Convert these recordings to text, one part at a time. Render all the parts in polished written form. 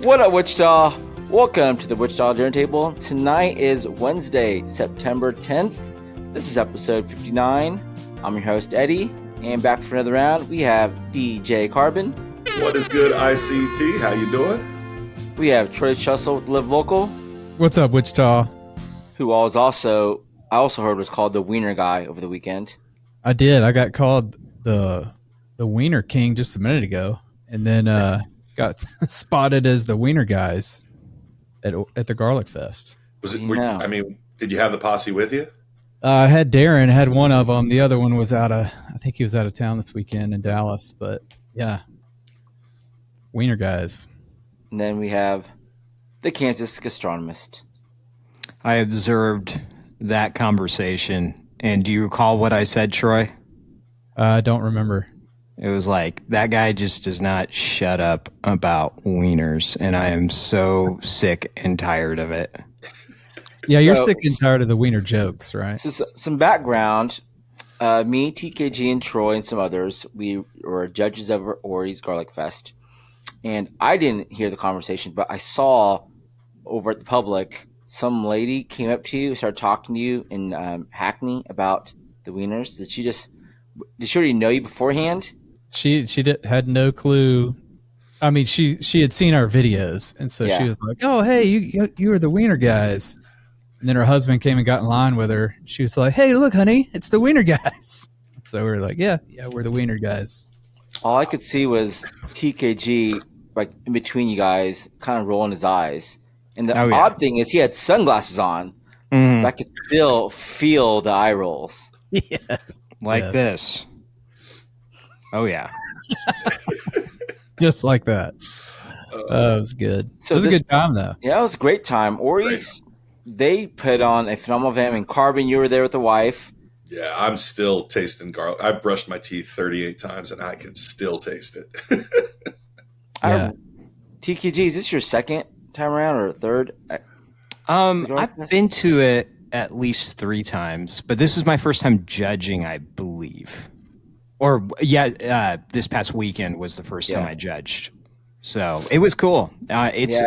What up, Wichita? Welcome to the Wichita Dinner Table. Tonight is Wednesday, September 10th. This is episode 59. I'm your host, Eddie, and back for another round, we have DJ Carbon. What is good, ICT? How you doing? We have Troy Trussell with Live Vocal. What's up, Wichita? Who I also heard was called the Wiener Guy over the weekend. I did. I got called the Wiener King just a minute ago, and then got spotted as the Wiener Guys at the Garlic Fest. Was it? Did you have the posse with you? I had Darren, had one of them. The other one was I think he was out of town this weekend in Dallas, but yeah, Wiener Guys. And then we have the Kansas Gastronomist. I observed that conversation, and do you recall what I said, Troy? I don't remember. It was like, that guy just does not shut up about wieners, and I am so sick and tired of it. Yeah, you're sick and tired of the wiener jokes, right? So some background. Me, TKG, and Troy, and some others, we were judges of Ori's Garlic Fest. And I didn't hear the conversation, but I saw over at the public, some lady came up to you, started talking to you in Hackney about the wieners. Did she already know you beforehand? She had no clue. I mean, she had seen our videos, and so she was like, "Oh, hey, you are the Wiener Guys." And then her husband came and got in line with her. She was like, "Hey, look, honey, it's the Wiener Guys." So we were like, "Yeah, we're the Wiener Guys." All I could see was TKG, like in between you guys, kind of rolling his eyes. And the odd thing is, he had sunglasses on. But I could still feel the eye rolls. Yes. Like this. Oh, yeah. Just like that. It was good. So it was a good time, though. Yeah, it was a great time. Ori's, they put on a phenomenal event. And Carbon, you were there with the wife. Yeah, I'm still tasting garlic. I've brushed my teeth 38 times, and I can still taste it. TKG, is this your second time around or third? I've been to it at least 3 times, but this is my first time judging, I believe. Or, this past weekend was the first time I judged. So it was cool. It's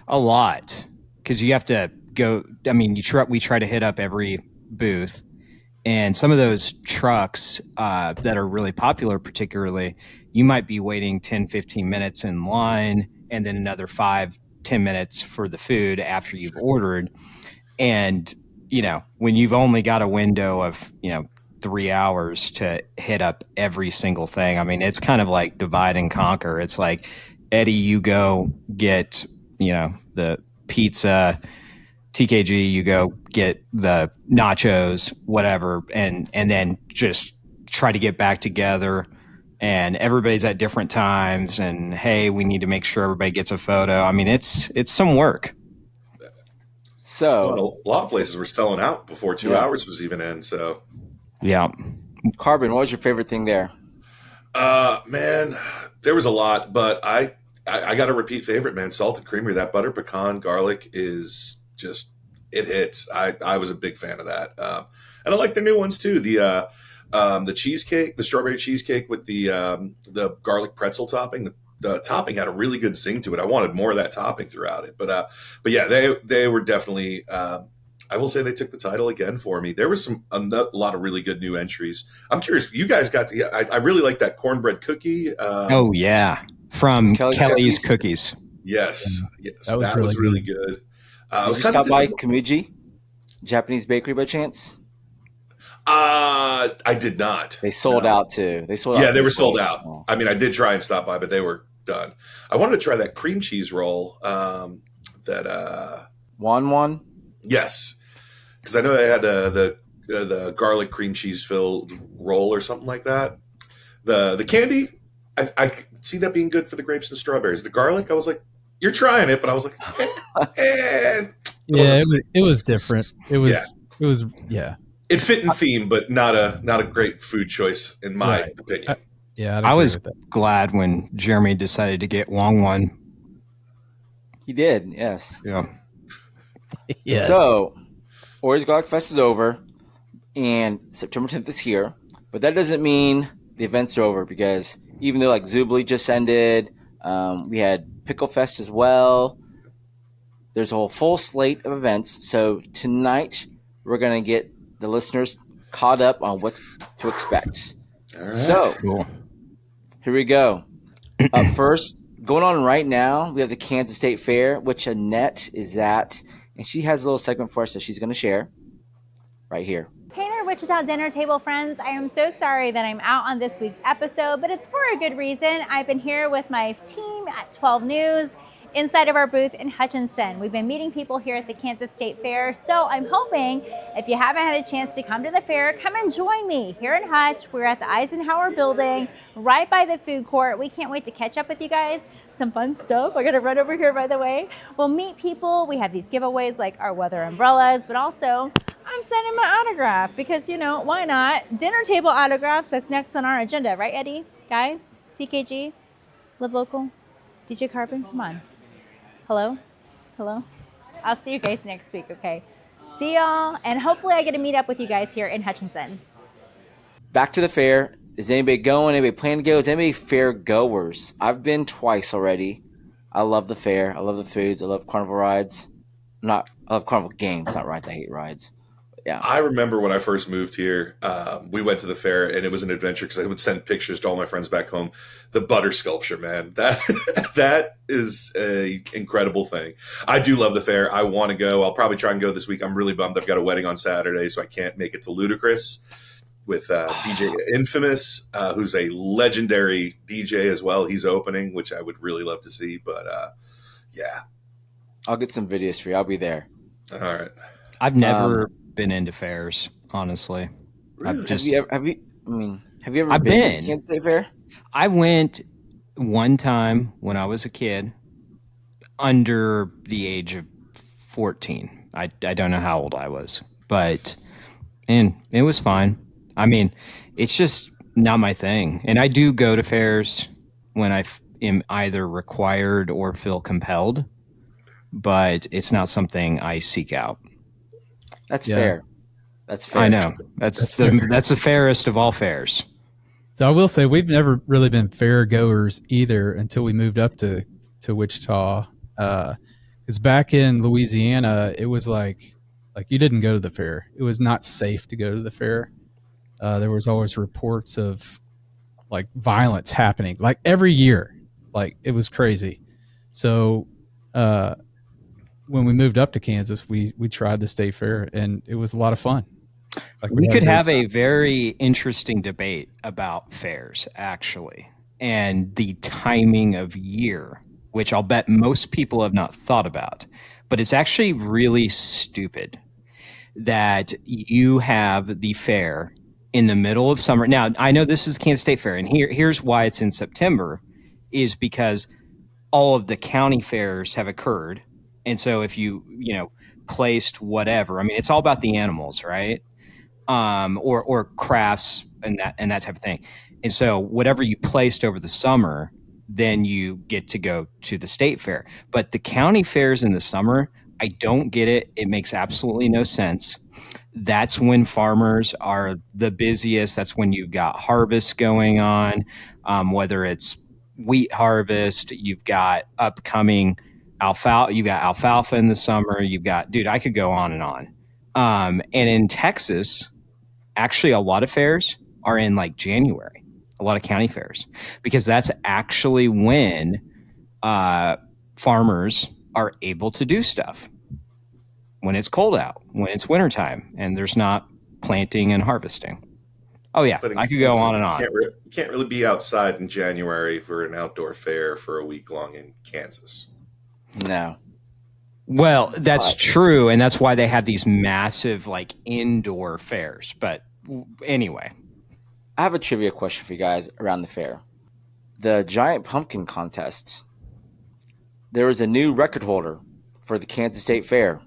a lot because you have to go. I mean, we try to hit up every booth, and some of those trucks that are really popular, particularly, you might be waiting 10, 15 minutes in line and then another 5, 10 minutes for the food after you've ordered. And, when you've only got a window of, 3 hours to hit up every single thing, I mean, it's kind of like divide and conquer. It's like, Eddie, you go get, the pizza. TKG, you go get the nachos, whatever, and then just try to get back together. And everybody's at different times. And hey, we need to make sure everybody gets a photo. I mean, it's some work. So a lot of places were selling out before 2 hours was even in. So yeah. Carbon, what was your favorite thing there? Man, there was a lot, but I got a repeat favorite, man. Salted creamery, that butter pecan garlic is just, it hits. I was a big fan of that. And I like their new ones too. The cheesecake, the strawberry cheesecake with the garlic pretzel topping. The topping had a really good zing to it. I wanted more of that topping throughout it. But yeah, they were definitely. I will say they took the title again for me. There was a lot of really good new entries. I'm curious, you guys got to. I really like that cornbread cookie. From Kelly's Cookies. Yes, that was really good. Did you stop by Kamuji, Japanese bakery, by chance? I did not. They sold out too. They sold out. Yeah, they were sold out. Oh. I mean, I did try and stop by, but they were done. I wanted to try that cream cheese roll. One. Yes, because I know they had the garlic cream cheese filled roll or something like that. The candy, I could see that being good for the grapes and strawberries. The garlic, I was like, you're trying it, but I was like, it was different. It was. It fit in theme, but not a great food choice in my opinion. I was glad when Jeremy decided to get Wong One. He did, yes. Yeah. Yes. So, Ori's Garlic Fest is over, and September 10th is here. But that doesn't mean the events are over, because even though like Zubli just ended, we had Pickle Fest as well. There's a whole full slate of events. So tonight we're going to get the listeners caught up on what to expect. All right. So Cool. here we go. Up first, going on right now, we have the Kansas State Fair, which Annette is at, and she has a little segment for us that she's going to share right here. Hey there, Wichita dinner table friends. I am so sorry that I'm out on this week's episode, but it's for a good reason. I've been here with my team at 12 News inside of our booth in Hutchinson. We've been meeting people here at the Kansas State Fair, so I'm hoping if you haven't had a chance to come to the fair, come and join me here in Hutch. We're at the Eisenhower building, right by the food court. We can't wait to catch up with you guys. Some fun stuff. I gotta run over here, by the way. We'll meet people. We have these giveaways like our weather umbrellas, but also I'm sending my autograph because, why not? Dinner table autographs, that's next on our agenda, right, Eddie? Guys, TKG, Live Local, DJ Carbon, come on. Hello? I'll see you guys next week, okay? See y'all, and hopefully I get to meet up with you guys here in Hutchinson. Back to the fair. Is anybody going? Anybody planning to go? Is anybody fair goers? I've been twice already. I love the fair. I love the foods. I love carnival rides. I love carnival games, not rides. I hate rides. Yeah. I remember when I first moved here, we went to the fair and it was an adventure because I would send pictures to all my friends back home. The butter sculpture, man, that is a incredible thing. I do love the fair. I want to go. I'll probably try and go this week. I'm really bummed. I've got a wedding on Saturday, so I can't make it to Ludacris with DJ Infamous, who's a legendary DJ as well. He's opening, which I would really love to see. But yeah, I'll get some videos for you. I'll be there. All right. I've never been into fairs, honestly. Really? I've just Have you ever been to Kansas State Fair? I went one time when I was a kid, under the age of 14. I don't know how old I was, and it was fine. I mean, it's just not my thing. And I do go to fairs when I am either required or feel compelled, but it's not something I seek out. That's fair. That's fair. I know. That's the fairest of all fairs. So I will say we've never really been fair goers either until we moved up to Wichita. Because back in Louisiana, it was like you didn't go to the fair. It was not safe to go to the fair. There was always reports of like violence happening, like every year. Like it was crazy. So when we moved up to Kansas, we tried the state fair, and it was a lot of fun. Like we could have a very interesting debate about fairs, actually, and the timing of year, which I'll bet most people have not thought about. But it's actually really stupid that you have the fair in the middle of summer. Now, I know this is the Kansas State Fair, and here's why it's in September, is because all of the county fairs have occurred. And so if you placed whatever, I mean, it's all about the animals, right? Or crafts and that type of thing. And so whatever you placed over the summer, then you get to go to the state fair. But the county fairs in the summer, I don't get it. It makes absolutely no sense. That's when farmers are the busiest. That's when you've got harvest going on, whether it's wheat harvest, you've got upcoming alfalfa. You've got alfalfa in the summer. You've got, dude, I could go on and on. And in Texas, actually, a lot of fairs are in like January. A lot of county fairs, because that's actually when farmers are able to do stuff. When it's cold out, when it's wintertime, and there's not planting and harvesting. Oh, yeah, I could go on and on. You can't really be outside in January for an outdoor fair for a week long in Kansas. No. Well, that's true, and that's why they have these massive, like, indoor fairs. But anyway. I have a trivia question for you guys around the fair. The Giant Pumpkin Contest. There is a new record holder for the Kansas State Fair.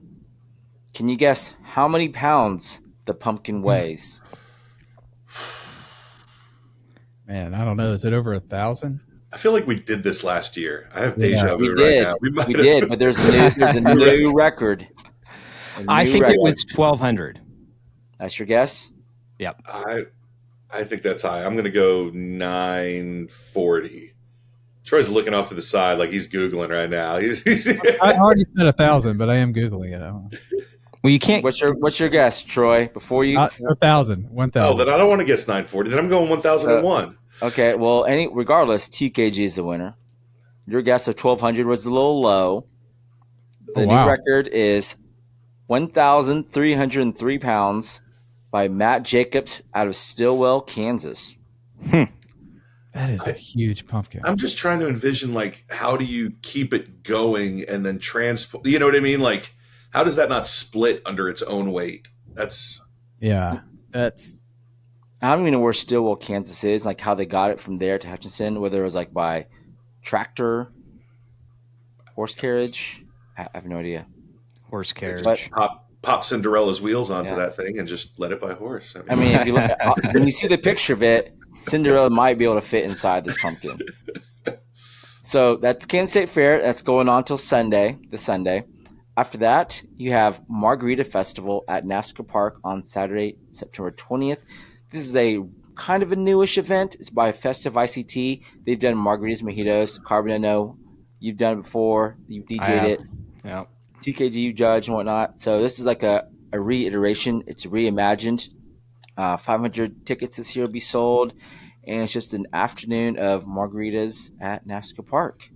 Can you guess how many pounds the pumpkin weighs? Man, I don't know. Is it over 1,000? I feel like we did this last year. I have deja vu right now. We did, but there's a new record. I think it was 1,200. That's your guess? Yep. I think that's high. I'm going to go 940. Troy's looking off to the side like he's Googling right now. I already said 1,000, but I am Googling it. Well, you can't. What's your guess, Troy? Before you 1,000. 1,000. Oh, then I don't want to guess 940. Then I'm going 1001. Okay, well, regardless, TKG is the winner. Your guess of 1,200 was a little low. The new record is 1,303 pounds by Matt Jacobs out of Stillwell, Kansas. That is a huge pumpkin. I'm just trying to envision, like, how do you keep it going and then transport? You know what I mean? Like, how does that not split under its own weight? That's. I don't even know where Stillwell, Kansas is, like how they got it from there to Hutchinson, whether it was like by tractor, horse carriage. I have no idea. Horse carriage. But, pop Cinderella's wheels onto that thing and just let it by horse. I mean if you look when you see the picture of it, Cinderella might be able to fit inside this pumpkin. So that's Kansas State Fair. That's going on till Sunday, this Sunday. After that, you have Margarita Festival at NAFSCA Park on Saturday, September 20th. This is a kind of a newish event. It's by Festive ICT. They've done margaritas, mojitos. Carbon, I know you've done it before. You've DJ'd it. Yeah. TKG, you judge and whatnot. So this is like a reiteration. It's reimagined. 500 tickets this year will be sold. And it's just an afternoon of margaritas at NAFSCA Park.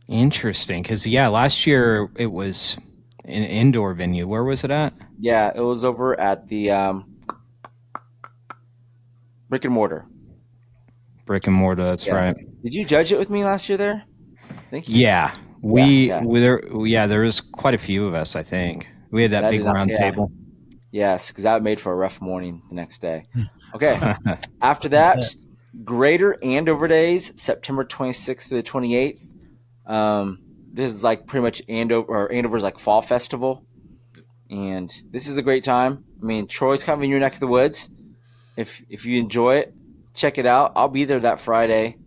Interesting. Because, last year it was an indoor venue. Where was it at? Yeah, it was over at the Brick and Mortar. Brick and Mortar, that's right. Did you judge it with me last year there? Thank you. Yeah. There was quite a few of us, I think. We had that big round table. Yes, because that made for a rough morning the next day. Okay. After that, Greater Andover Days, September 26th to the 28th. This is like pretty much Andover's like fall festival. And this is a great time. I mean, Troy's kind of in your neck of the woods. If you enjoy it, check it out. I'll be there that Friday.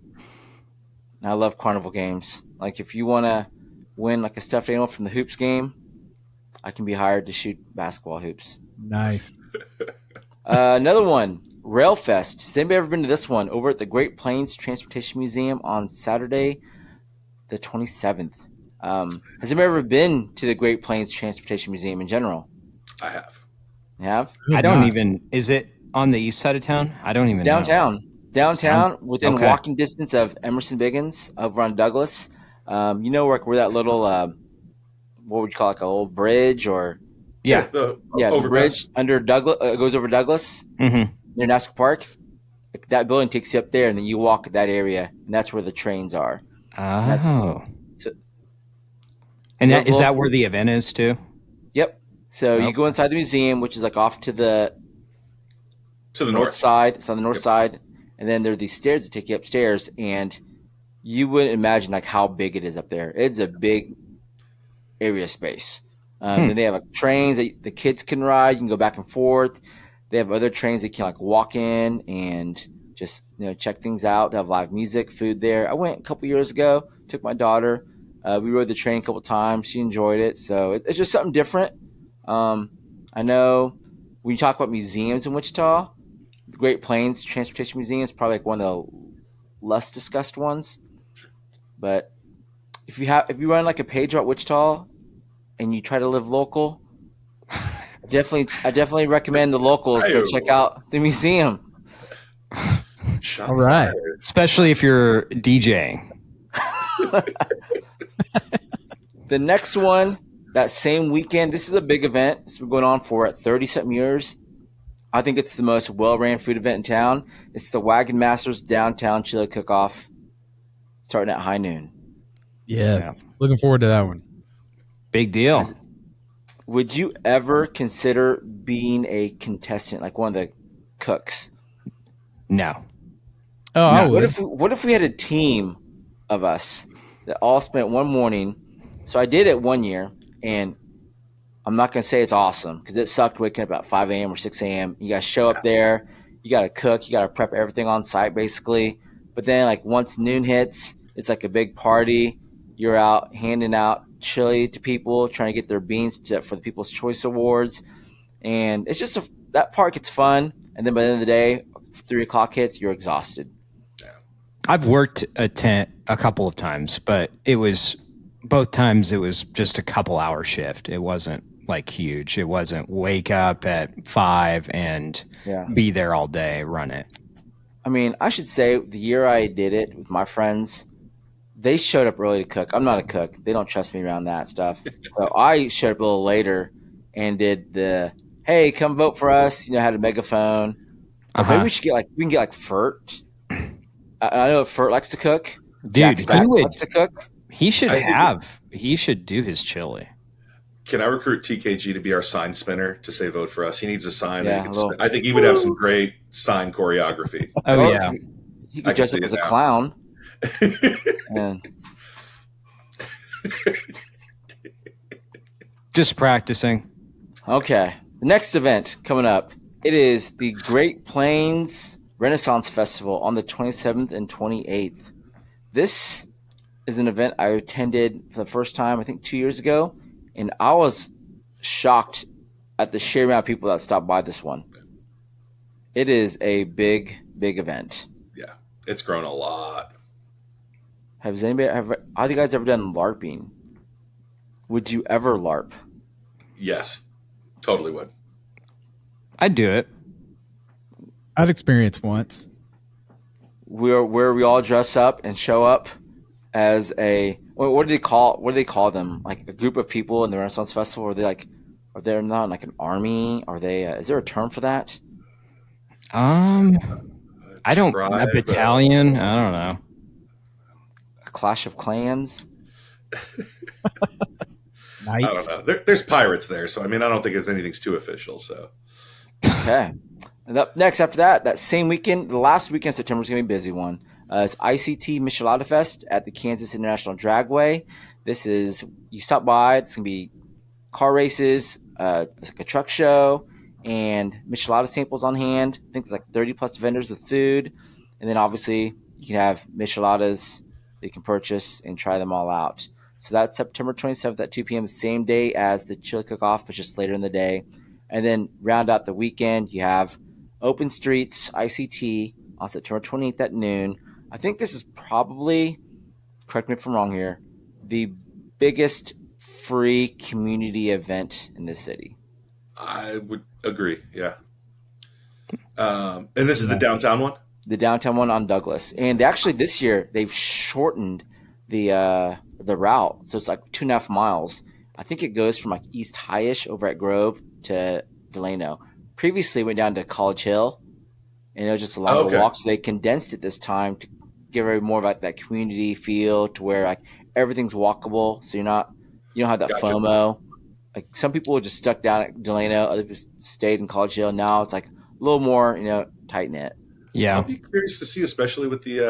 And I love carnival games. Like if you want to win like a stuffed animal from the hoops game, I can be hired to shoot basketball hoops. Nice. Another one, Railfest. Has anybody ever been to this one? Over at the Great Plains Transportation Museum on Saturday, the 27th. Has anybody ever been to the Great Plains Transportation Museum in general? I have. You have? I don't even. Is it on the east side of town? I don't even know. Downtown, within walking distance of Emerson-Biggins over on Douglas. You know where that little, what would you call it, like a old bridge or? The bridge under Douglas goes over Douglas near NASCAR Park. That building takes you up there, and then you walk that area, and that's where the trains are. Oh. And is that where the event is too? Yep. So you go inside the museum, which is like off to the north side. It's on the north side, and then there are these stairs that take you upstairs, and you wouldn't imagine like how big it is up there. It's a big area space. Then they have like trains that the kids can ride. You can go back and forth. They have other trains that you can like walk in and just check things out. They have live music, food there. I went a couple years ago. Took my daughter. We rode the train a couple times. She enjoyed it. So it's just something different. I know when you talk about museums in Wichita, the Great Plains Transportation Museum is probably like one of the less discussed ones. But if you run like a page about Wichita and you try to live local, I definitely recommend the locals go check out the museum. All right. Especially if you're DJing. The next one, that same weekend, this is a big event. It's been going on for 30-something years. I think it's the most well-ran food event in town. It's the Wagon Masters Downtown Chili Cook-Off, starting at high noon. Yes. Yeah. Looking forward to that one. Big deal. Would you ever consider being a contestant, like one of the cooks? No. Oh, I would. What if we had a team of us that all spent one morning? So I did it one year, and I'm not going to say it's awesome because it sucked waking up at 5 a.m. or 6 a.m. You got to show up there. You got to cook. You got to prep everything on site, basically. But then, like, once noon hits, it's like a big party. You're out handing out chili to people, trying to get their beans for the People's Choice Awards. And it's just that part gets fun. And then by the end of the day, 3 o'clock hits, you're exhausted. I've worked a tent a couple of times, but both times it was just a couple hour shift. It wasn't like huge. It wasn't wake up at 5 and be there all day, run it. I mean, I should say the year I did it with my friends, they showed up early to cook. I'm not a cook. They don't trust me around that stuff. So I showed up a little later and did the, hey, come vote for us. Had a megaphone. Maybe we can get Furt. I know Furt likes to cook. Dude, Jack likes to cook. He should do his chili. Can I recruit TKG to be our sign spinner to say vote for us? He needs a sign that he can spin. I think he would have some great sign choreography. Oh, yeah. He could dress up as a clown. Just practicing. Okay. The next event coming up, it is the Great Plains Renaissance Festival on the 27th and 28th. This is an event I attended for the first time, I think 2 years ago, and I was shocked at the sheer amount of people that stopped by this one. It is a big, big event. Yeah, it's grown a lot. Have you guys ever done LARPing? Would you ever LARP? Yes, totally would. I'd do it. I've experienced once. Where we all dress up and show up as what do they call them? Like a group of people in the Renaissance Festival? Are they not like an army? Are they? Is there a term for that? I don't. A battalion? I don't know. A Clash of Clans? I don't know. There's pirates there, so I don't think anything's too official. So okay. And next, after that same weekend, the last weekend of September is going to be a busy one. It's ICT Michelada Fest at the Kansas International Dragway. This is, you stop by, it's going to be car races, it's like a truck show, and Michelada samples on hand. I think there's like 30 plus vendors with food. And then obviously you can have Micheladas that you can purchase and try them all out. So that's September 27th at 2 p.m., the same day as the chili cook-off, but just later in the day. And then round out the weekend, you have Open Streets ICT on September 28th at noon. I think this is probably, correct me if I'm wrong here, the biggest free community event in this city. I would agree, yeah. And this is the downtown one? The downtown one on Douglas. And actually this year, they've shortened the route. So it's like 2.5 miles. I think it goes from like East High-ish over at Grove to Delano. Previously, it went down to College Hill, and it was just a longer walk. So they condensed it this time to give it more of like that community feel, to where like everything's walkable. So you don't have that FOMO. Like some people were just stuck down at Delano, other people stayed in College Hill. Now it's like a little more, tight knit. Yeah, I'll be curious to see, especially with the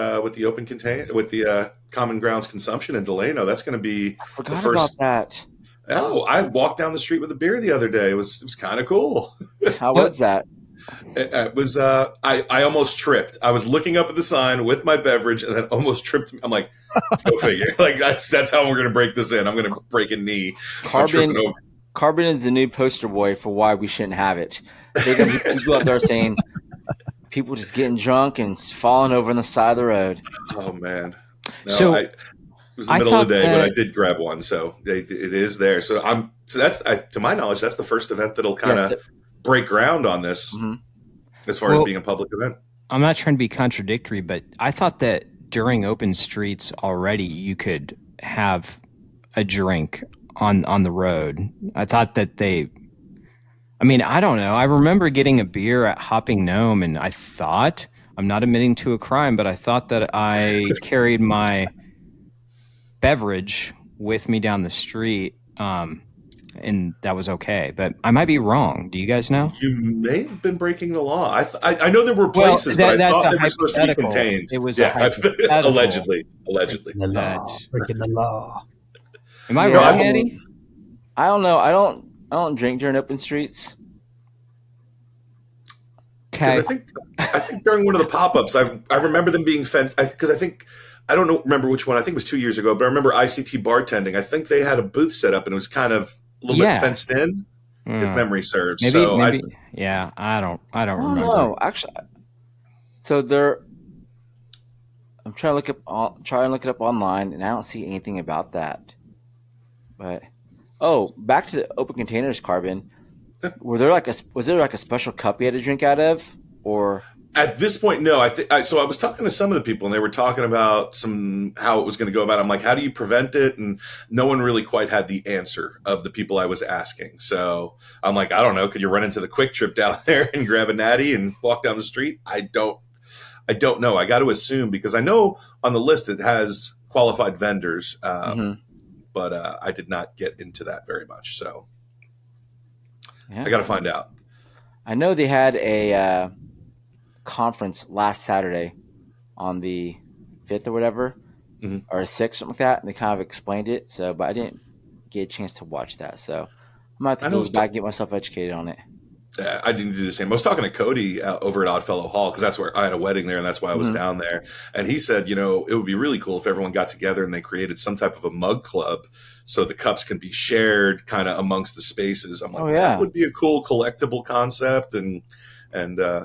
open contain with the common grounds consumption in Delano. That's going to be the first. About that. Oh, I walked down the street with a beer the other day. It was kind of cool. How was that? It was. I almost tripped. I was looking up at the sign with my beverage, and then almost tripped. I'm like, go figure. Like that's how we're going to break this in. I'm going to break a knee. Carbon is the new poster boy for why we shouldn't have it. They're going to be people out there saying people just getting drunk and falling over on the side of the road. Oh man. No, it was the middle of the day, but I did grab one, so it is there. So that's to my knowledge, that's the first event that'll kind of break ground on this, as far as being a public event. I'm not trying to be contradictory, but I thought that during Open Streets already you could have a drink on the road. I thought that I don't know. I remember getting a beer at Hopping Gnome, and I thought, I'm not admitting to a crime, but I thought that I carried my beverage with me down the street, and that was okay. But I might be wrong. Do you guys know? You may have been breaking the law. I know there were places, but I thought they were supposed to be contained. It was allegedly. Breaking the law. Am I wrong, Eddie? I don't know. I don't drink during Open Streets. Because I think during one of the pop-ups, I remember them being fenced. Because I don't remember which one. I think it was 2 years ago, but I remember ICT bartending. I think they had a booth set up, and it was kind of a little bit fenced in, if memory serves. Maybe. I don't remember. No, actually. So they're. I'm trying to look it up online, and I don't see anything about that. But back to the open containers, Carbon. Was there like a special cup you had to drink out of, or? At this point, no. So I was talking to some of the people, and they were talking about how it was going to go about. I'm like, how do you prevent it? And no one really quite had the answer of the people I was asking. So I'm like, I don't know. Could you run into the Quick Trip down there and grab a natty and walk down the street? I don't know. I got to assume, because I know on the list it has qualified vendors, but I did not get into that very much. So I got to find out. I know they had a conference last Saturday on the 5th or whatever, or 6th, something like that, and they kind of explained it. So, but I didn't get a chance to watch that. So I might have to go back and get myself educated on it. I didn't do the same. I was talking to Cody over at Oddfellow Hall, because that's where I had a wedding there, and that's why I was down there. And he said, it would be really cool if everyone got together and they created some type of a mug club, so the cups can be shared kind of amongst the spaces. I'm like, that would be a cool collectible concept. And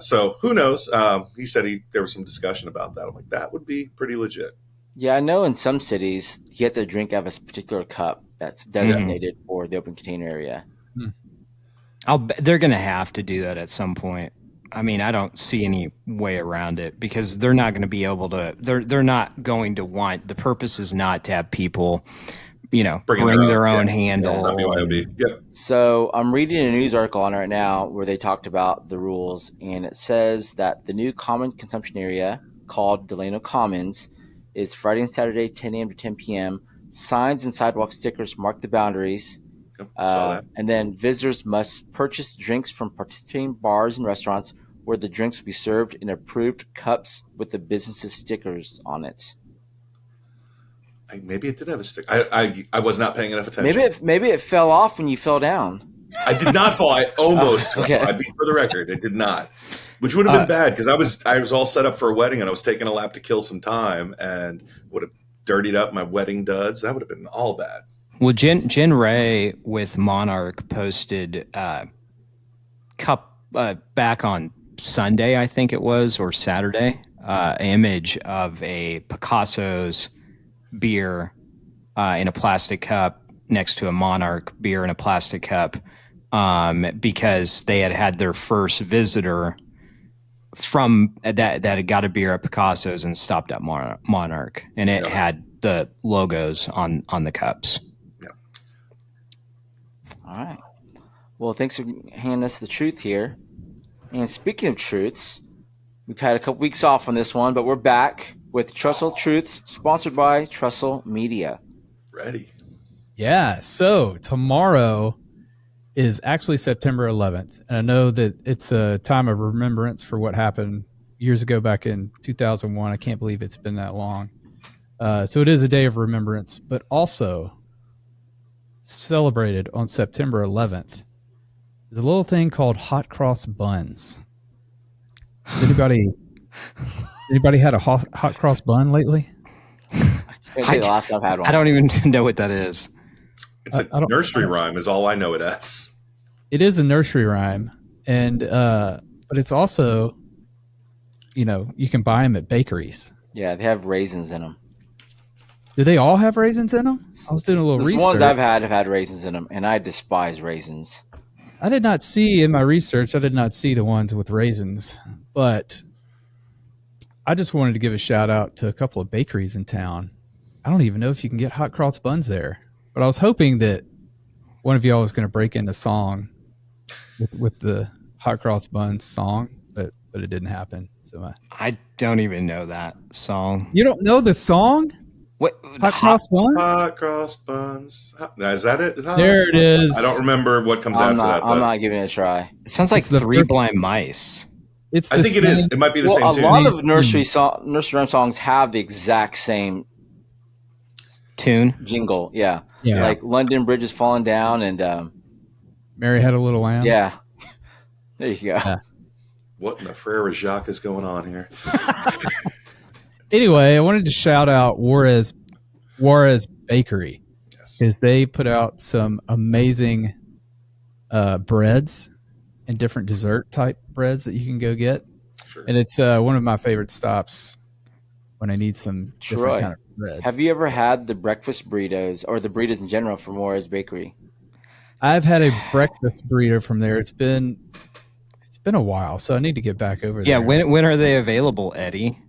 so who knows? He said there was some discussion about that. I'm like, that would be pretty legit. Yeah, I know in some cities you have to drink out of a particular cup that's designated for the open container area. They're going to have to do that at some point. I mean, I don't see any way around it, because they're not going to be able to. They're not going to want. The purpose is not to have people, bring their own handle. Yep. So I'm reading a news article on it right now where they talked about the rules, and it says that the new common consumption area called Delano Commons is Friday and Saturday, 10 a.m. to 10 p.m. Signs and sidewalk stickers mark the boundaries. Saw that. And then visitors must purchase drinks from participating bars and restaurants where the drinks will be served in approved cups with the business's stickers on it. Maybe it did have a sticker. I was not paying enough attention. Maybe it fell off when you fell down. I did not fall. I almost fell. I beat for the record. It did not, which would have been bad, because I was all set up for a wedding, and I was taking a lap to kill some time, and would have dirtied up my wedding duds. That would have been all bad. Well, Jen Ray with Monarch posted cup back on Sunday, I think it was, or Saturday, image of a Picasso's beer in a plastic cup next to a Monarch beer in a plastic cup, because they had their first visitor from that had got a beer at Picasso's and stopped at Monarch, and it had the logos on the cups. All right. Well, thanks for handing us the truth here. And speaking of truths, we've had a couple weeks off on this one, but we're back with Trussell Truths, sponsored by Trussell Media. Ready. Yeah. So tomorrow is actually September 11th. And I know that it's a time of remembrance for what happened years ago back in 2001. I can't believe it's been that long. So it is a day of remembrance, but also celebrated on September 11th is a little thing called hot cross buns. Anybody had a hot cross bun lately? I last time I had one. I don't even know what that is. It's a nursery rhyme is all I know it as. It is a nursery rhyme, and but it's also, you can buy them at bakeries. Yeah, they have raisins in them. Do they all have raisins in them? I was doing a little research. The ones I've had have had raisins in them, and I despise raisins. I did not see in my research, the ones with raisins, but I just wanted to give a shout out to a couple of bakeries in town. I don't even know if you can get hot cross buns there, but I was hoping that one of y'all was going to break into song with the hot cross buns song, but it didn't happen. So I don't even know that song. You don't know the song? What hot cross buns? Hot cross buns. Is that it? There it is. I don't remember what comes after that. I'm not giving it a try. It sounds like Three Blind Mice. I think it is. It might be the same tune. A lot of nursery rhyme songs have the exact same tune jingle. Yeah. Like London Bridge is falling down, and Mary Had a Little Lamb. Yeah. There you go. Yeah. What in the Frere Jacques is going on here? Anyway, I wanted to shout out Juarez Bakery, because they put out some amazing breads and different dessert type breads that you can go get. Sure. And it's one of my favorite stops when I need some Troy, different kind of bread. Have you ever had the breakfast burritos or the burritos in general from Juarez Bakery? I've had a breakfast burrito from there. It's been a while, so I need to get back over there. Yeah, when are they available, Eddie?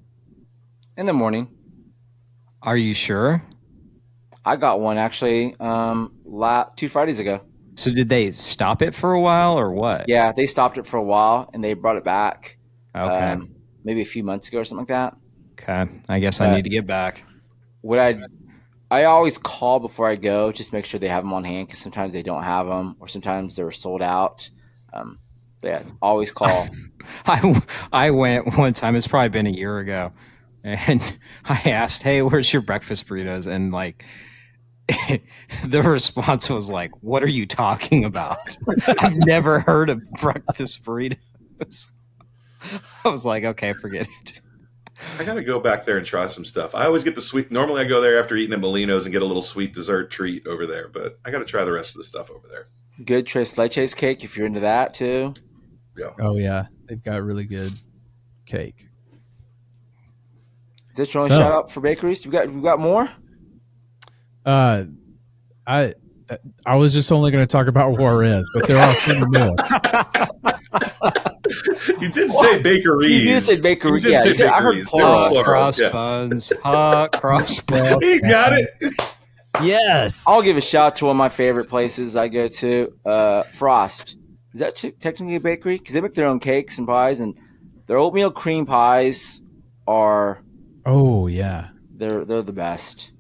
In the morning. Are you sure? I got one actually 2 Fridays ago. So did they stop it for a while or what? Yeah, they stopped it for a while and they brought it back. Okay. Maybe a few months ago or something like that. Okay. I guess I need to get back. What I always call before I go, just make sure they have them on hand because sometimes they don't have them or sometimes they're sold out. Yeah, always call. I went one time. It's probably been a year ago, and I asked, "Hey, where's your breakfast burritos?" And like, the response was like, "What are you talking about? I've never heard of breakfast burritos." I was like, "Okay, forget it." I got to go back there and try some stuff. I always get the sweet. Normally, I go there after eating at Molino's and get a little sweet dessert treat over there, but I got to try the rest of the stuff over there. Good tres leches cake if you're into that too. Yeah. Oh yeah, they've got really good cake. Is that your only shout out for bakeries? We got more? I was just only going to talk about Juarez, but there are plenty more. You did say bakeries. You did say bakeries. You did say I heard bakeries. plural. Cross buns, hot cross buns. He's got it. Yes. I'll give a shout out to one of my favorite places I go to, Frost. Is that technically a bakery? Because they make their own cakes and pies, and their oatmeal cream pies are. Oh yeah, they're the best.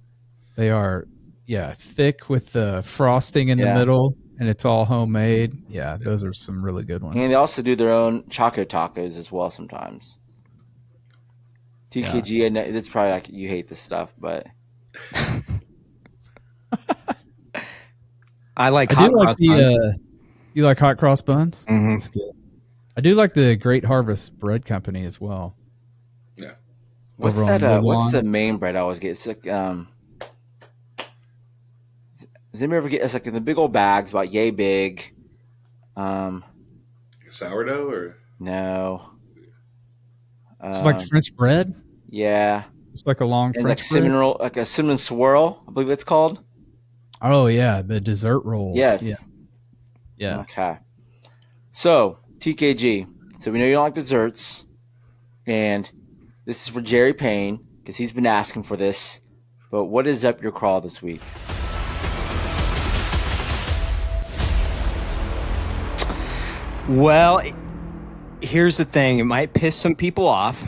They are, thick with the frosting in the middle, and it's all homemade. Yeah, those are some really good ones. And they also do their own choco tacos as well sometimes. TKG, and it's probably like you hate this stuff, but I like hot cross buns. You like hot cross buns? Mm-hmm. That's good. I do like the Great Harvest Bread Company as well. Yeah. What's that? What's the main bread I always get? It's like does anybody ever get? It's like in the big old bags, about yay big. Sourdough or no? It's like French bread. Yeah, it's like a long French like bread. Cinnamon roll, like a cinnamon swirl. I believe it's called. Oh yeah, the dessert rolls. Yes. Yeah. Okay. So TKG. So we know you don't like desserts, and this is for Jerry Payne because he's been asking for this. But what is up your crawl this week? Well, here's the thing. It might piss some people off,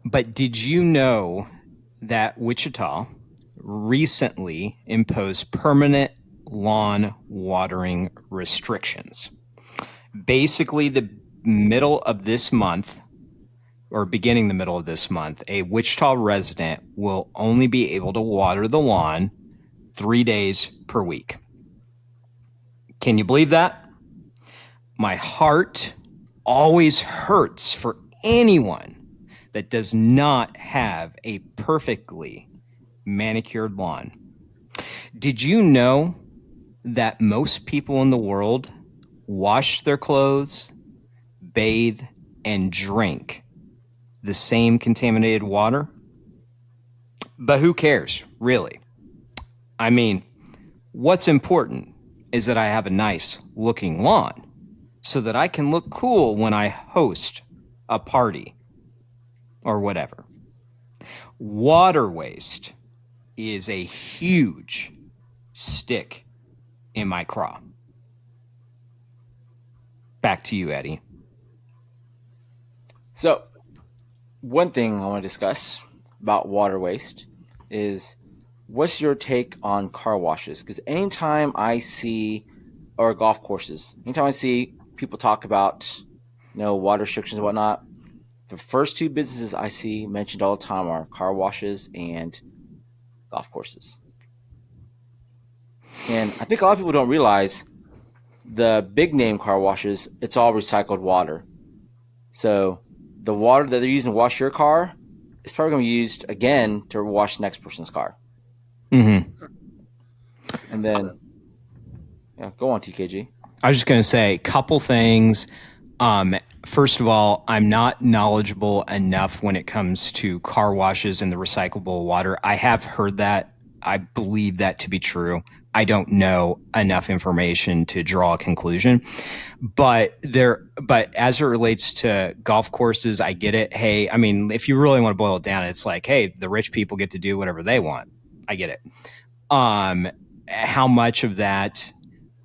but did you know that Wichita recently imposed permanent lawn watering restrictions? Basically, the middle of this month, or beginning the middle of this month, a Wichita resident will only be able to water the lawn 3 days per week. Can you believe that? My heart always hurts for anyone that does not have a perfectly manicured lawn. Did you know that most people in the world wash their clothes, bathe, and drink the same contaminated water? But who cares, really? I mean, what's important is that I have a nice looking lawn so that I can look cool when I host a party or whatever. Water waste is a huge stick in my craw. Back to you, Eddie. So, one thing I want to discuss about water waste is what's your take on car washes? Because anytime I see, or golf courses, anytime I see people talk about, water restrictions and whatnot, the first two businesses I see mentioned all the time are car washes and golf courses. And I think a lot of people don't realize the big name car washes, it's all recycled water. So the water that they're using to wash your car is probably going to be used again to wash the next person's car. Mm-hmm. And then, go on, TKG. I was just going to say a couple things. First of all, I'm not knowledgeable enough when it comes to car washes and the recyclable water. I have heard that. I believe that to be true. I don't know enough information to draw a conclusion. But as it relates to golf courses, I get it. Hey, I mean, if you really want to boil it down, it's like, hey, the rich people get to do whatever they want. I get it. How much of that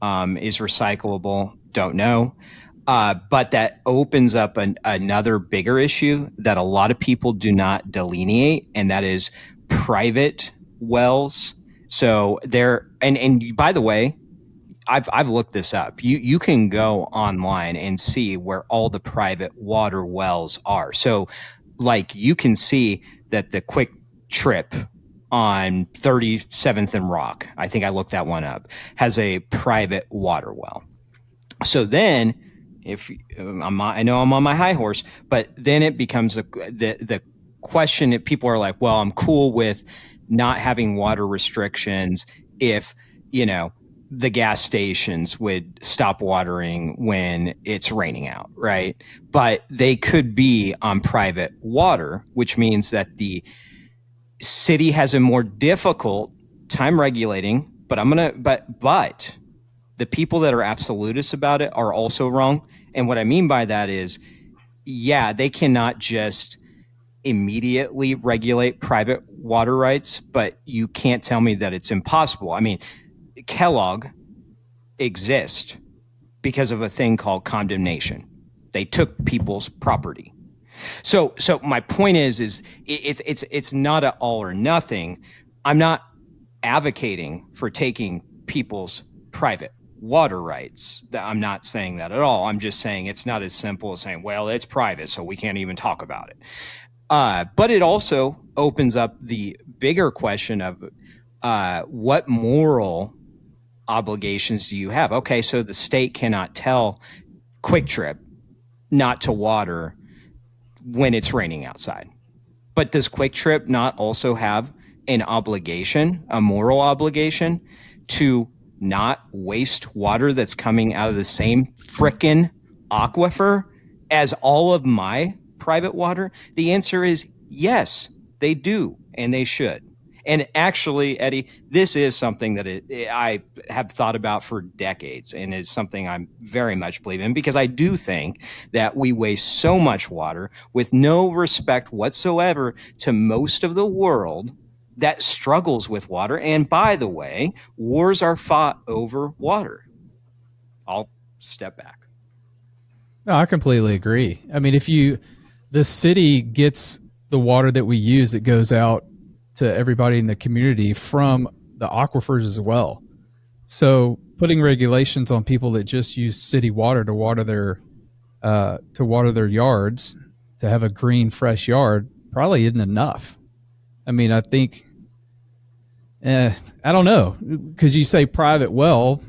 is recyclable? Don't know. But that opens up another bigger issue that a lot of people do not delineate, and that is private wells. So and by the way, I've looked this up. You can go online and see where all the private water wells are. So like you can see that the Quick Trip on 37th and Rock, I think I looked that one up, has a private water well. So then I know I'm on my high horse, but then it becomes the question that people are like, well, I'm cool with not having water restrictions if, the gas stations would stop watering when it's raining out, right? But they could be on private water, which means that the city has a more difficult time regulating, but the people that are absolutists about it are also wrong. And what I mean by that is, yeah, they cannot just immediately regulate private water rights, but you can't tell me that it's impossible. I mean, Kellogg exists because of a thing called condemnation. They took people's property. So my point is it's not an all or nothing. I'm not advocating for taking people's private water rights. I'm not saying that at all. I'm just saying it's not as simple as saying, well, it's private, so we can't even talk about it. But it also opens up the bigger question of what moral obligations do you have? Okay, so the state cannot tell Quick Trip not to water when it's raining outside. But does Quick Trip not also have an obligation, a moral obligation, to not waste water that's coming out of the same frickin' aquifer as all of my private water? The answer is yes, they do, and they should. And actually, Eddie, this is something that I have thought about for decades, and is something I'm very much believe in, because I do think that we waste so much water with no respect whatsoever to most of the world that struggles with water. And by the way, wars are fought over water. I'll step back. No, I completely agree. I mean, the city gets the water that we use, it goes out to everybody in the community from the aquifers as well. So putting regulations on people that just use city water to water their yards, to have a green, fresh yard, probably isn't enough. I mean, I think, I don't know, because you say private well.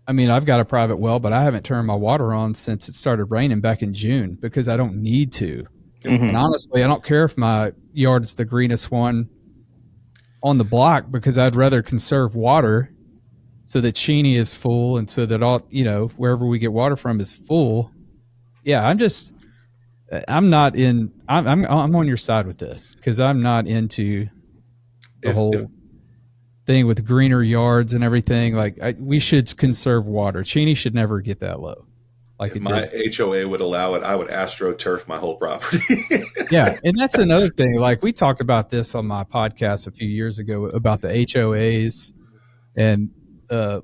I mean, I've got a private well, but I haven't turned my water on since it started raining back in June, because I don't need to. Mm-hmm. And honestly, I don't care if my yard is the greenest one on the block, because I'd rather conserve water so that Cheney is full, and so that all, wherever we get water from is full. Yeah, I'm on your side with this, because I'm not into the whole thing with greener yards and everything. Like, we should conserve water. Cheney should never get that low. Like, if my HOA would allow it, I would AstroTurf my whole property. Yeah, and that's another thing. Like, we talked about this on my podcast a few years ago about the HOAs and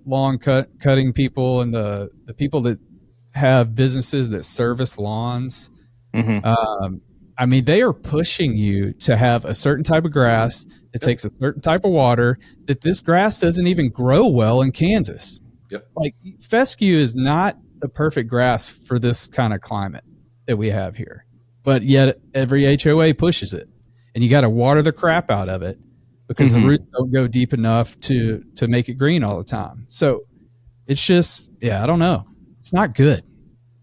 lawn cutting people, and the people that have businesses that service lawns. Mm-hmm. I mean, they are pushing you to have a certain type of grass that takes a certain type of water, that this grass doesn't even grow well in Kansas. Yep. Like, fescue is not the perfect grass for this kind of climate that we have here, but yet every HOA pushes it, and you got to water the crap out of it, because the roots don't go deep enough to make it green all the time. So it's just, I don't know. It's not good.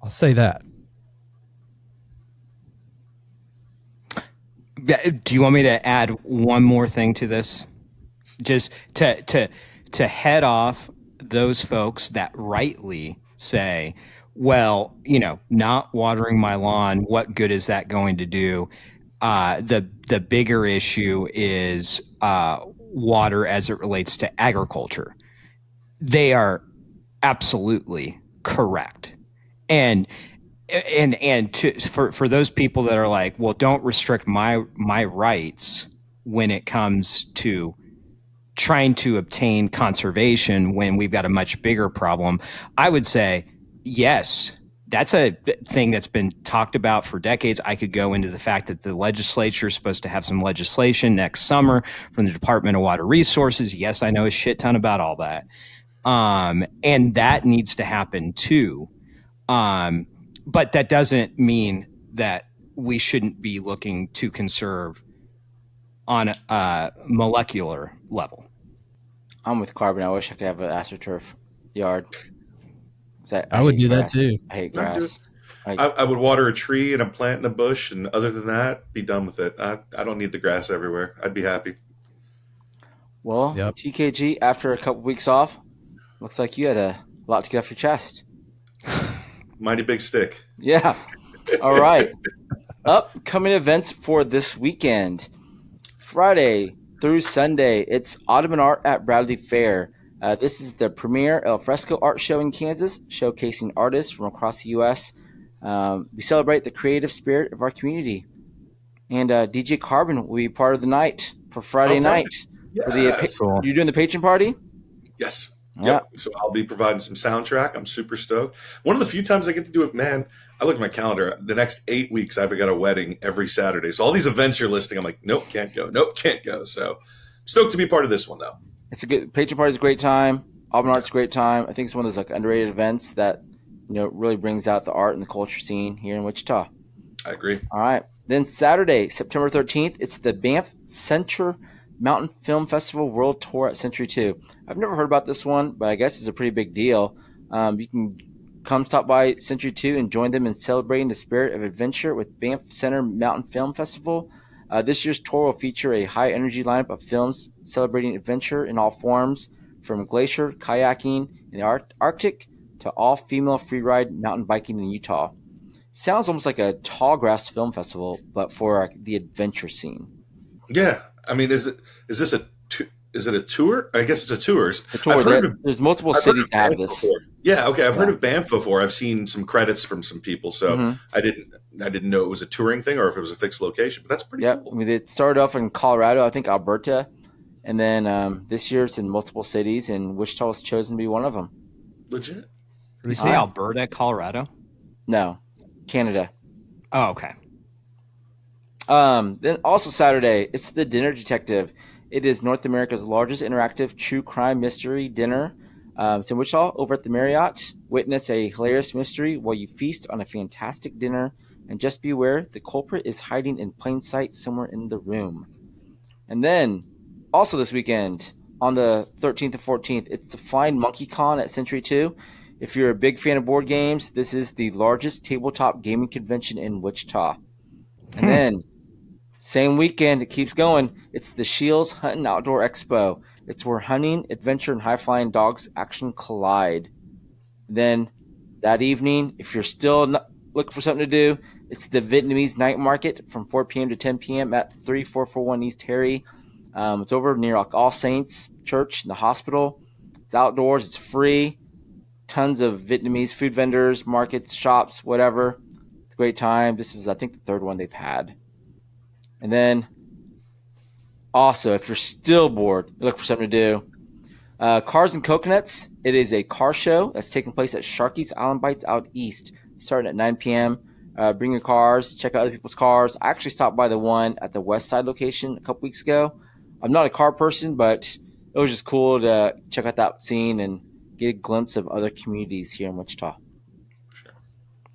I'll say that. Do you want me to add one more thing to this? Just to head off those folks that rightly say, well, not watering my lawn, what good is that going to do? The bigger issue is water as it relates to agriculture. They are absolutely correct. And for those people that are like, well, don't restrict my rights when it comes to trying to obtain conservation when we've got a much bigger problem, I would say, yes, that's a thing that's been talked about for decades. I could go into the fact that the legislature is supposed to have some legislation next summer from the Department of Water Resources. Yes, I know a shit ton about all that. And that needs to happen too. But that doesn't mean that we shouldn't be looking to conserve on a molecular level. I'm with Carbon. I wish I could have an AstroTurf yard. I would do that too. I hate grass. I would water a tree and a plant and a bush, and other than that, be done with it. I don't need the grass everywhere. I'd be happy. Well, yep. TKG, after a couple weeks off, looks like you had a lot to get off your chest. Mighty big stick. Yeah. All right. Upcoming events for this weekend. Friday through Sunday, it's Ottoman Art at Bradley Fair. This is the premier al fresco art show in Kansas, showcasing artists from across the U.S. We celebrate the creative spirit of our community. And DJ Carbon will be part of the night for Friday night. Yes. You're doing the patron party? Yes. Yeah. Yep. So I'll be providing some soundtrack. I'm super stoked. One of the few times I get to do it, man, I look at my calendar. The next 8 weeks, I've got a wedding every Saturday. So all these events you're listing, I'm like, nope, can't go. Nope, can't go. So I'm stoked to be part of this one, though. It's a good patron party. Is a great time. Auburn Art's a great time. I think it's one of those like underrated events that really brings out the art and the culture scene here in Wichita. I agree. All right. Then Saturday, September 13th, it's the Banff Center Mountain Film Festival World Tour at Century 2. I've never heard about this one, but I guess it's a pretty big deal. You can come stop by Century 2 and join them in celebrating the spirit of adventure with Banff Center Mountain Film Festival. This year's tour will feature a high-energy lineup of films celebrating adventure in all forms, from glacier kayaking in the Arctic to all-female freeride mountain biking in Utah. Sounds almost like a tall grass film festival, but for the adventure scene. Yeah, I mean, is it a tour? I guess it's a tour. There's multiple cities that have this. Before. Yeah, okay. I've heard of Banff before. I've seen some credits from some people, so I didn't know it was a touring thing or if it was a fixed location. But that's pretty cool. I mean, it started off in Colorado, I think Alberta, and then this year it's in multiple cities, and Wichita was chosen to be one of them. Legit. Did you say Alberta, Colorado? No, Canada. Oh, okay. Then also Saturday, it's the Dinner Detective. It is North America's largest interactive true crime mystery dinner. It's in Wichita over at the Marriott. Witness a hilarious mystery while you feast on a fantastic dinner. And just beware, the culprit is hiding in plain sight somewhere in the room. And then, also this weekend, on the 13th and 14th, it's the Flying Monkey Con at Century 2. If you're a big fan of board games, this is the largest tabletop gaming convention in Wichita. And then, same weekend, it keeps going. It's the Shields Hunting Outdoor Expo. It's where hunting, adventure, and high-flying dogs action collide. Then, that evening, if you're still looking for something to do, it's the Vietnamese Night Market from 4 p.m. to 10 p.m. at 3441 East Harry. It's over near All Saints Church in the hospital. It's outdoors. It's free. Tons of Vietnamese food vendors, markets, shops, whatever. It's a great time. This is, I think, the third one they've had. And then, also, if you're still bored, you look for something to do. Cars and Coconuts. It is a car show that's taking place at Sharky's Island Bites out east, starting at 9 p.m. Bring your cars, check out other people's cars. I actually stopped by the one at the West Side location a couple weeks ago. I'm not a car person, but it was just cool to check out that scene and get a glimpse of other communities here in Wichita.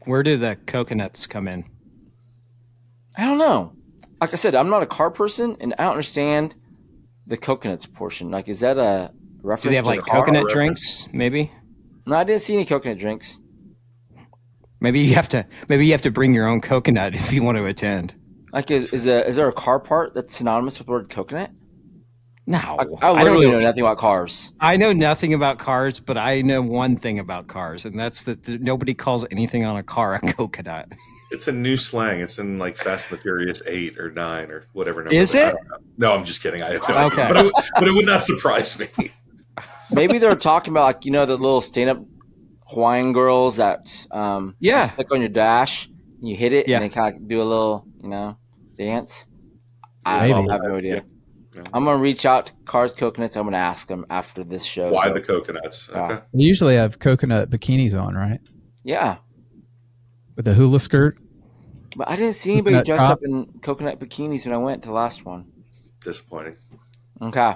Where do the coconuts come in? I don't know. Like I said, I'm not a car person, and I don't understand the coconuts portion. Like, is that a reference? Do they have like coconut drinks? Maybe. No, I didn't see any coconut drinks. Maybe you have to bring your own coconut if you want to attend. Like, is there a car part that's synonymous with the word coconut? No, I literally know nothing about cars. I know nothing about cars, but I know one thing about cars, and that's that nobody calls anything on a car a coconut. It's a new slang. It's in like Fast and the Furious 8 or 9 or whatever number. Is it? I don't know. No, I'm just kidding. I have no idea. But it would not surprise me. Maybe they're talking about, like, the little stand-up Hawaiian girls that stick on your dash, and you hit it, and they kind of do a little, dance. I have no idea. Yeah. I'm going to reach out to Cars Coconuts. I'm going to ask them after this show. Why the coconuts? Okay. They usually have coconut bikinis on, right? Yeah. With the hula skirt. But I didn't see anybody dressed up in coconut bikinis when I went to the last one. Disappointing. Okay.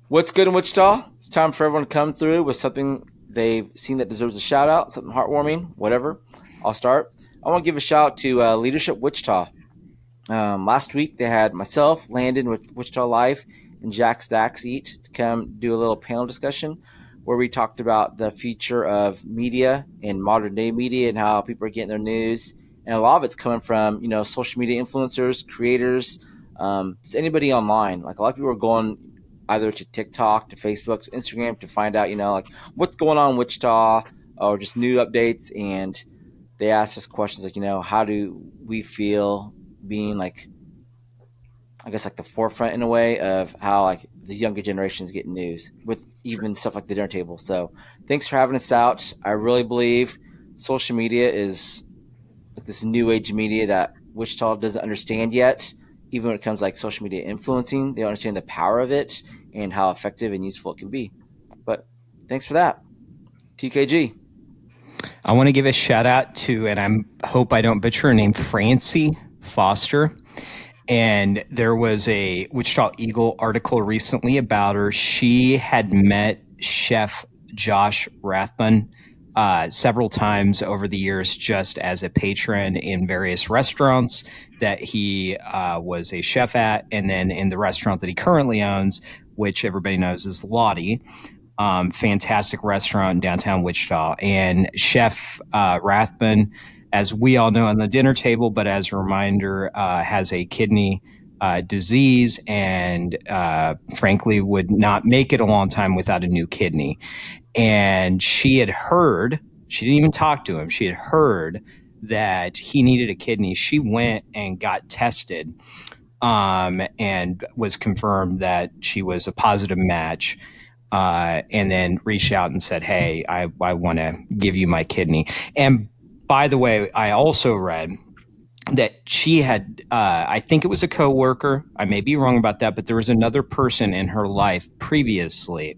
What's good in Wichita? It's time for everyone to come through with something they've seen that deserves a shout out, something heartwarming, whatever. I'll start. I want to give a shout out to Leadership Wichita. Last week they had myself, Landon with Wichita Life, and Jack Stacks Eat to come do a little panel discussion where we talked about the future of media and modern day media and how people are getting their news. And a lot of it's coming from, social media influencers, creators, just anybody online. Like, a lot of people are going either to TikTok, to Facebook, to Instagram to find out, like, what's going on in Wichita or just new updates. And they asked us questions like, how do we feel being, like, I guess, like, the forefront in a way of how, like, the younger generations get news with even stuff like the dinner table. So thanks for having us out. I really believe social media is like this new age media that Wichita doesn't understand yet. Even when it comes to, like, social media influencing, they don't understand the power of it and how effective and useful it can be. But thanks for that. TKG. I want to give a shout out to, and I hope I don't butcher her name, Francie Foster. And there was a Wichita Eagle article recently about her. She had met Chef Josh Rathbun several times over the years just as a patron in various restaurants that he was a chef at, and then in the restaurant that he currently owns, which everybody knows is Lottie. Fantastic restaurant in downtown Wichita. And Chef Rathbun, as we all know on the dinner table, but as a reminder, has a kidney disease and frankly would not make it a long time without a new kidney. And she had heard, she didn't even talk to him, she had heard that he needed a kidney. She went and got tested and was confirmed that she was a positive match. And then reached out and said, hey, I want to give you my kidney. And by the way, I also read that she had, I think it was a coworker. I may be wrong about that, but there was another person in her life previously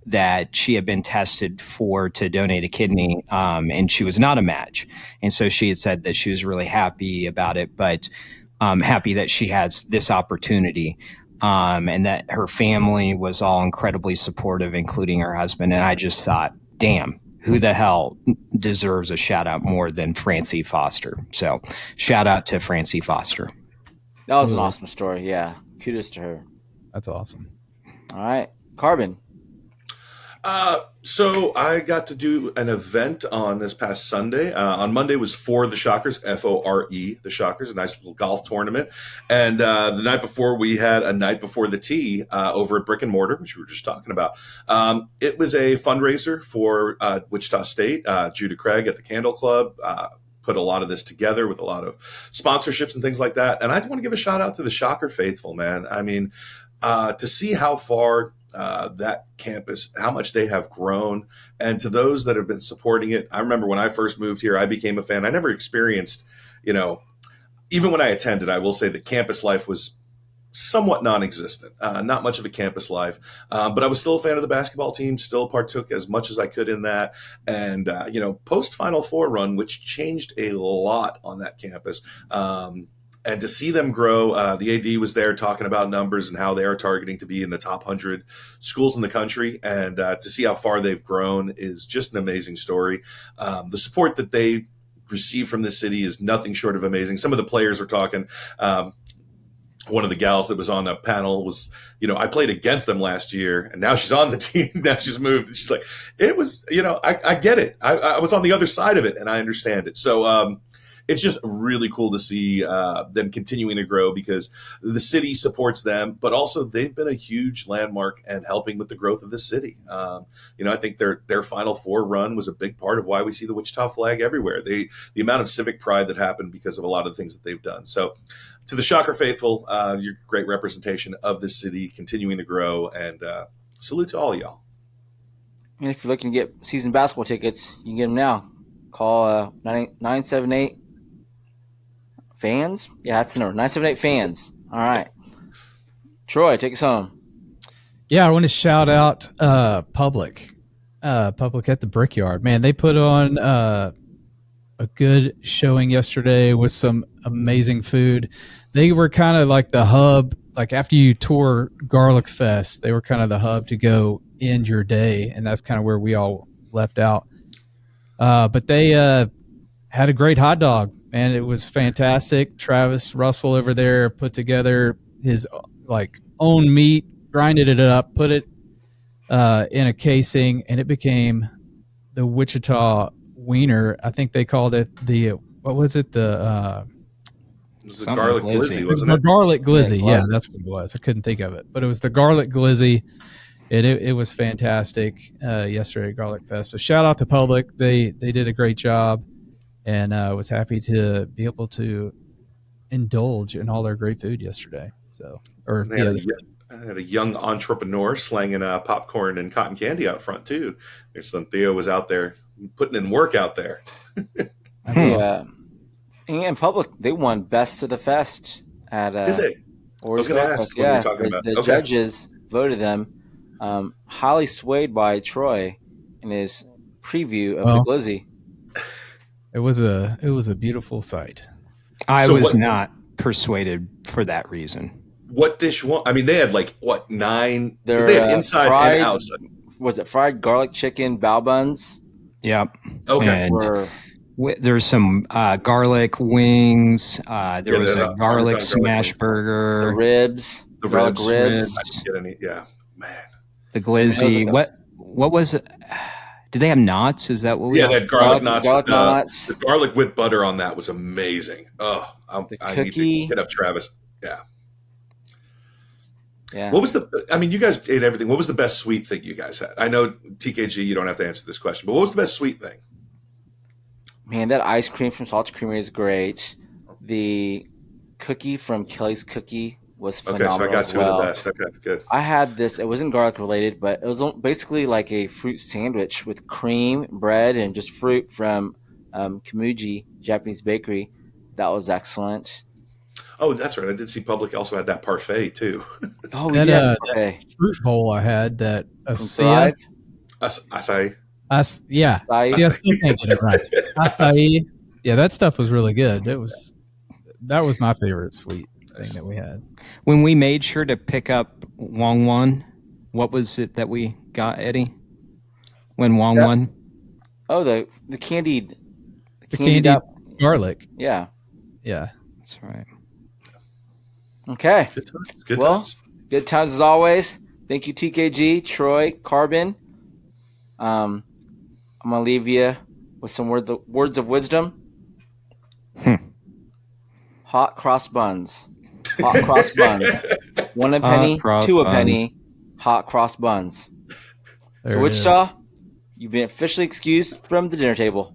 that she had been tested for to donate a kidney, and she was not a match. And so she had said that she was really happy about it, but happy that she has this opportunity. And that her family was all incredibly supportive, including her husband. And I just thought, damn, who the hell deserves a shout out more than Francie Foster? So shout out to Francie Foster. That was an awesome story. Yeah. Kudos to her. That's awesome. All right. Carbon. So I got to do an event on this past Sunday. On Monday was For the Shockers, FORE, the Shockers, a nice little golf tournament. And the night before, we had a night before the tee over at Brick and Mortar, which we were just talking about. It was a fundraiser for Wichita State. Judah Craig at the Candle Club put a lot of this together with a lot of sponsorships and things like that. And I want to give a shout out to the Shocker faithful, man. I mean, to see how far that campus, how much they have grown, and to those that have been supporting it. I remember when I first moved here, I became a fan. I never experienced, even when I attended, I will say that campus life was somewhat non-existent, not much of a campus life, but I was still a fan of the basketball team, still partook as much as I could in that. And, post Final Four run, which changed a lot on that campus, and to see them grow, the AD was there talking about numbers and how they are targeting to be in the top 100 schools in the country. And to see how far they've grown is just an amazing story. The support that they receive from the city is nothing short of amazing. Some of the players were talking. One of the gals that was on a panel was, I played against them last year, and now she's on the team. Now she's moved. And she's like, it was, I get it. I was on the other side of it, and I understand it. So, it's just really cool to see them continuing to grow because the city supports them, but also they've been a huge landmark and helping with the growth of the city. I think their Final Four run was a big part of why we see the Wichita flag everywhere. The amount of civic pride that happened because of a lot of the things that they've done. So to the Shocker faithful, you're a great representation of the city continuing to grow, and salute to all of y'all. And if you're looking to get season basketball tickets, you can get them now. Call 978 fans. Yeah, that's the number. 978 fans. All right. Troy, take us home. Yeah, I want to shout out Public at the Brickyard. Man, they put on a good showing yesterday with some amazing food. They were kind of like the hub. Like after you tour Garlic Fest, they were kind of the hub to go end your day, and that's kind of where we all left out. But they had a great hot dog, and it was fantastic. Travis Russell over there put together his own meat, grinded it up, put it in a casing, and it became the Wichita wiener. I think they called it it was a garlic glizzy, wasn't it? Garlic glizzy, yeah, that's what it was. I couldn't think of it, but it was the garlic glizzy. It was fantastic yesterday at Garlic Fest. So shout out to Public. They did a great job, and was happy to be able to indulge in all their great food yesterday. I had a young entrepreneur slanging popcorn and cotton candy out front too. There's son Theo was out there putting in work out there. That's awesome. And Public, they won Best of the Fest at Did they? I was going to ask what you're talking about. The judges voted them. Highly swayed by Troy in his preview of the glizzy. It was a beautiful sight. I was not persuaded for that reason. What dish won? I mean, they had 9? Because they had inside and outside. Was it fried garlic chicken bao buns? Yep. Okay. And there's some garlic wings. There was a garlic smash burger. The ribs. Garlic ribs. I didn't get any. Yeah, man. The glizzy. What was it? Did they have knots? Is that what we? Yeah, they had garlic knots. Knots. The garlic with butter on that was amazing. Oh, I need to hit up Travis. Yeah. Yeah. What was you guys ate everything. What was the best sweet thing you guys had? I know TKG, you don't have to answer this question, but what was the best sweet thing? Man, that ice cream from Salted Creamery is great. The cookie from Kelly's Cookie was phenomenal. Okay, so I got two of the best. Okay, good. I had this. It wasn't garlic related, but it was basically like a fruit sandwich with cream, bread, and just fruit from Kamuji Japanese Bakery. That was excellent. Oh, that's right. I did see Public also had that parfait too. Oh, that fruit bowl I had that acai. Yeah. I still can't get it right. Acai. Yeah, that stuff was really good. That was my favorite sweet thing that we had. When we made sure to pick up Wong Won, what was it that we got, Eddie? When Wong Won? Oh, the candied garlic. Yeah. Yeah. That's right. Okay. Good times. Good times as always. Thank you, TKG, Troy, Carbon. I'm gonna leave you with some words of wisdom. Hot cross buns. Hot cross buns. 1 a penny, 2 a penny. Hot cross buns. So Wichita, you've been officially excused from the dinner table.